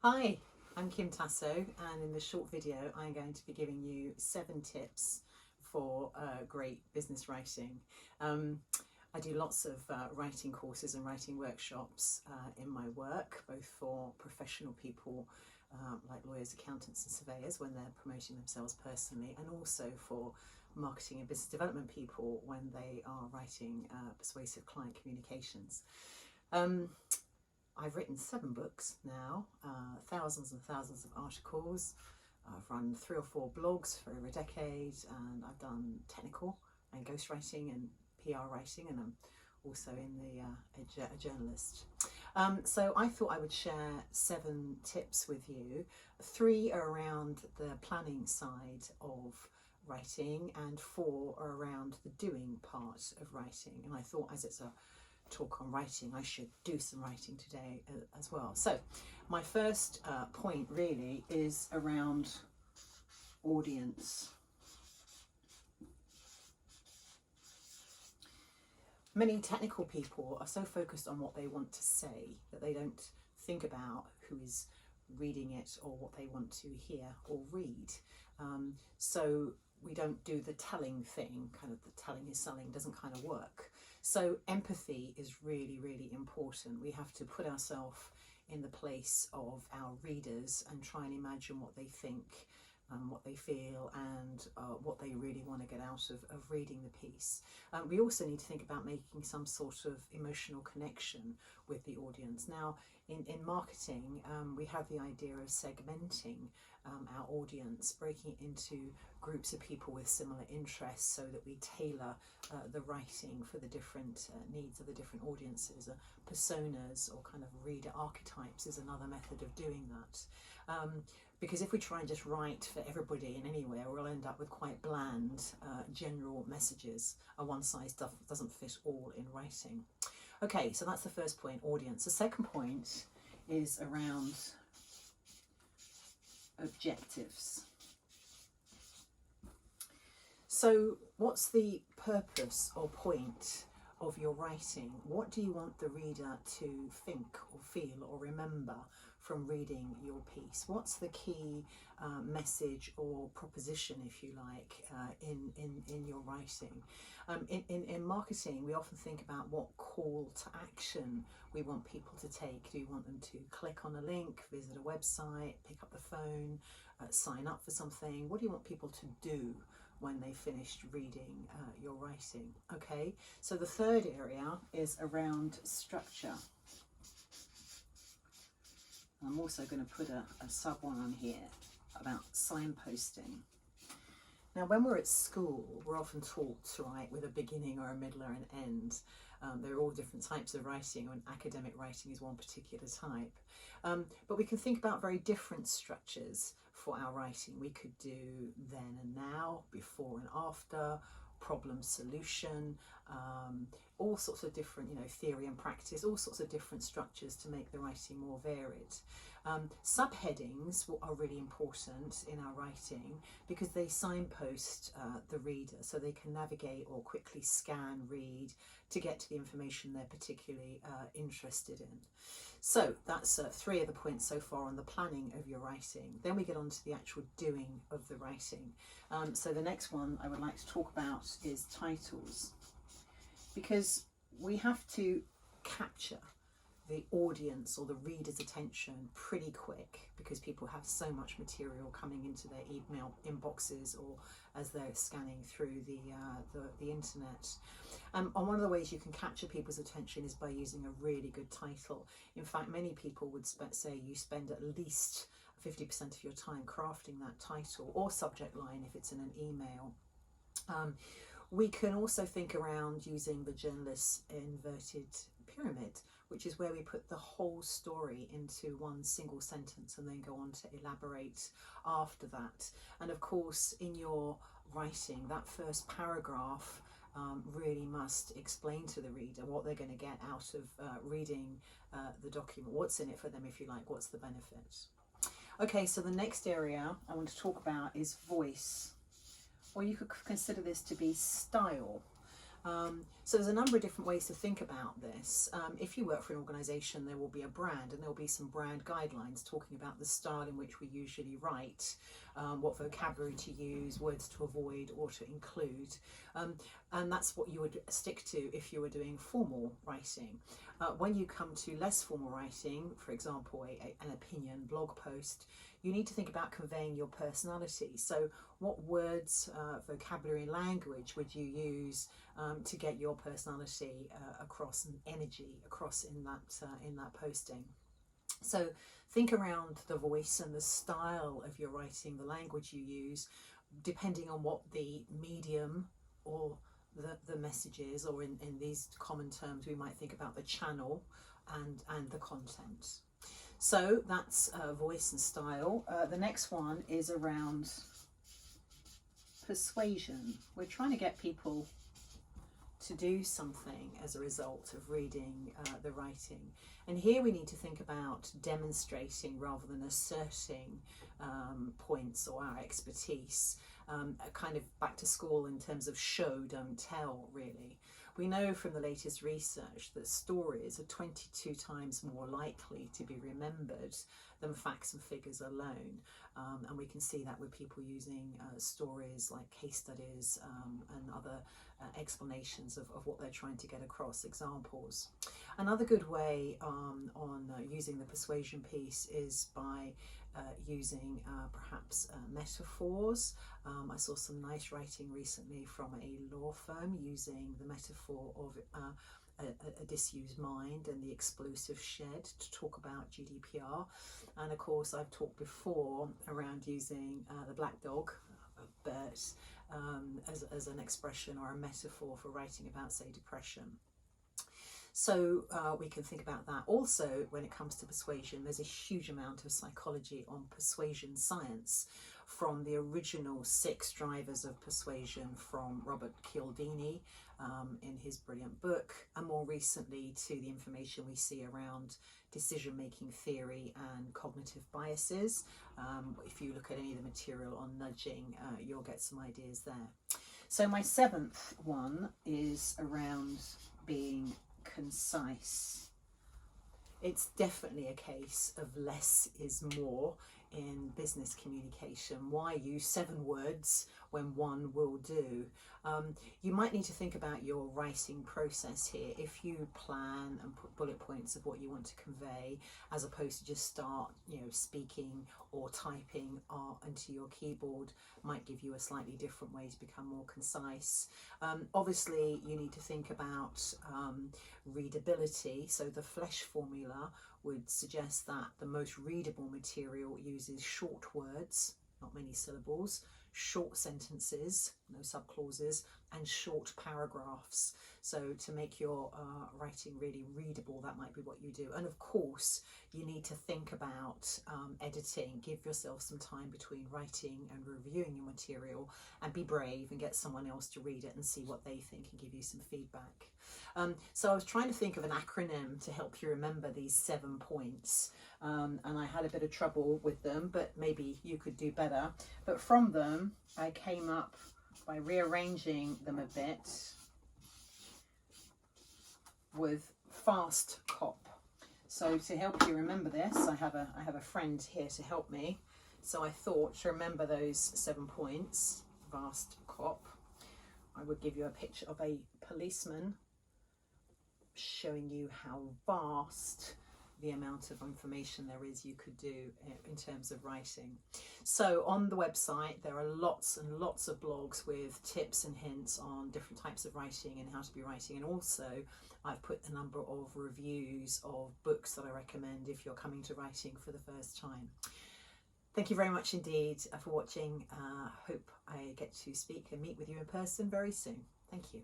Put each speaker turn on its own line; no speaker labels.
Hi, I'm Kim Tasso, and in this short video I'm going to be giving you 7 tips for great business writing. I do lots of writing courses and writing workshops in my work, both for professional people like lawyers, accountants and surveyors when they're promoting themselves personally, and also for marketing and business development people when they are writing persuasive client communications. I've written 7 books now, thousands and thousands of articles. I've run 3 or 4 blogs for over a decade, and I've done technical and ghostwriting and PR writing, and I'm also a journalist. So I thought I would share 7 tips with you. 3 are around the planning side of writing, and 4 are around the doing part of writing. And I thought, as it's a talk on writing, I should do some writing today as well. So my first point really is around audience. Many technical people are so focused on what they want to say that they don't think about who is reading it or what they want to hear or read. So we don't do the telling thing, kind of the telling is selling doesn't kind of work. So empathy is really, really important. We have to put ourselves in the place of our readers and try and imagine what they think, what they feel, and what they really want to get out of reading the piece. We also need to think about making some sort of emotional connection with the audience. Now, in marketing, we have the idea of segmenting our audience, breaking it into groups of people with similar interests so that we tailor the writing for the different needs of the different audiences. Personas or kind of reader archetypes is another method of doing that. Because if we try and just write for everybody and anywhere, we'll end up with quite bland general messages. A one size doesn't fit all in writing. Okay, so that's the first point, audience. The second point is around objectives. So what's the purpose or point of your writing? What do you want the reader to think or feel or remember from reading your piece? What's the key message or proposition, if you like, in your writing? In marketing, we often think about what call to action we want people to take. Do you want them to click on a link, visit a website, pick up the phone, sign up for something? What do you want people to do when they finished reading your writing? Okay, so the third area is around structure. I'm also going to put a sub one on here about signposting. Now, when we're at school, we're often taught to write with a beginning or a middle or an end. There are all different types of writing, and academic writing is one particular type. But we can think about very different structures for our writing. We could do then and now, before and after, problem solution, all sorts of different, theory and practice, all sorts of different structures to make the writing more varied. Subheadings are really important in our writing because they signpost the reader so they can navigate or quickly scan, read to get to the information they're particularly interested in. So that's 3 of the points so far on the planning of your writing. Then we get on to the actual doing of the writing. So the next one I would like to talk about is titles, because we have to capture the audience or the reader's attention pretty quick, because people have so much material coming into their email inboxes or as they're scanning through the internet. And one of the ways you can capture people's attention is by using a really good title. In fact, many people would say you spend at least 50% of your time crafting that title or subject line if it's in an email. We can also think around using the journalist's inverted pyramid, which is where we put the whole story into one single sentence and then go on to elaborate after that. And of course, in your writing, that first paragraph really must explain to the reader what they're going to get out of reading the document. What's in it for them, if you like, what's the benefit? Okay, so the next area I want to talk about is voice, or you could consider this to be style. So there's a number of different ways to think about this. If you work for an organisation, there will be a brand, and there will be some brand guidelines talking about the style in which we usually write, what vocabulary to use, words to avoid or to include, and that's what you would stick to if you were doing formal writing. When you come to less formal writing, for example, an opinion blog post, you need to think about conveying your personality. So what words, vocabulary, language would you use to get your personality across, and energy across in that posting? So think around the voice and the style of your writing, the language you use, depending on what the medium or the message is, or in these common terms we might think about the channel and the content. So that's voice and style. The next one is around persuasion. We're trying to get people to do something as a result of reading the writing. And here we need to think about demonstrating rather than asserting points or our expertise, kind of back to school in terms of show, don't tell, really. We know from the latest research that stories are 22 times more likely to be remembered than facts and figures alone. And we can see that with people using stories like case studies and other explanations of what they're trying to get across, examples. Another good way on using the persuasion piece is by using perhaps metaphors. I saw some nice writing recently from a law firm using the metaphor of a disused mind and the explosive shed to talk about GDPR. And of course I've talked before around using the black dog, Bert, as an expression or a metaphor for writing about, say, depression. So we can think about that. Also, when it comes to persuasion, there's a huge amount of psychology on persuasion science, from the original 6 drivers of persuasion from Robert Cialdini in his brilliant book, and more recently to the information we see around decision-making theory and cognitive biases. If you look at any of the material on nudging, you'll get some ideas there. So my 7th one is around being concise. It's definitely a case of less is more in business communication. Why use 7 words when 1 will do? You might need to think about your writing process here. If you plan and put bullet points of what you want to convey, as opposed to just start, speaking or typing into your keyboard, might give you a slightly different way to become more concise. Obviously, you need to think about readability. So the Flesch formula would suggest that the most readable material uses short words, not many syllables, short sentences, no subclauses, and short paragraphs. So to make your writing really readable, that might be what you do. And of course, you need to think about editing. Give yourself some time between writing and reviewing your material, and be brave and get someone else to read it and see what they think and give you some feedback. So I was trying to think of an acronym to help you remember these 7 points, and I had a bit of trouble with them, but maybe you could do better. But from them, I came up by rearranging them a bit with fast cop. So to help you remember this, I have a friend here to help me. So I thought, to remember those 7 points, fast cop, I would give you a picture of a policeman showing you how vast the amount of information there is you could do in terms of writing. So on the website there are lots and lots of blogs with tips and hints on different types of writing and how to be writing, and also I've put a number of reviews of books that I recommend if you're coming to writing for the first time. Thank you very much indeed for watching. Hope I get to speak and meet with you in person very soon. Thank you.